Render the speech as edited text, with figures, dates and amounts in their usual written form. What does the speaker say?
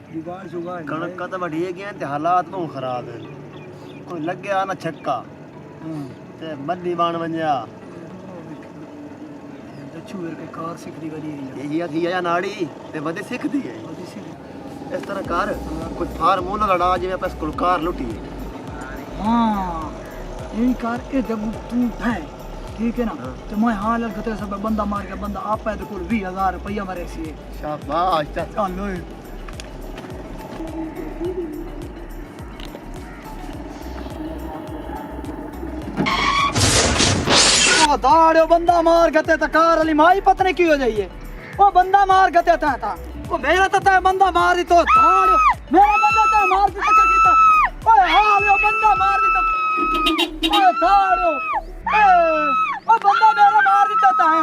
जुगाड़ जुगाड़ कणक तो बढ़िया गया ते हालात बहुत खराब है कोई लग गया ना छक्का ते बद्दी बाण वंजा दच्छू के कार सिखदी वाली है ये थी या नाड़ी ते बदी सिखदी है बड़ी सिख इस तरह कर कोई फार्मूला लड़ा जिਵੇਂ ਆਪਾਂ ਸਕੂਲ ਕਾਰ ਲੁੱਟੀ हाँ यही कार ए जब तू है ठीक है ना तो मैं हाल खतरे सब बंदा मार के बंदा आप पे कोल 20000 रुपया मारे सी शाबाश चलो दाड़ो बंदा मार गते त कार वाली माई पत्नी की हो जाइए वो बंदा मार गते था वो मेरा तो बंदा मार दी तो दाड़ो मेरा बंदा तो मार दी तो कीता ओए हाल वो बंदा मार दी तो ओए दाड़ो ओ बंदा मेरा मार दी तो है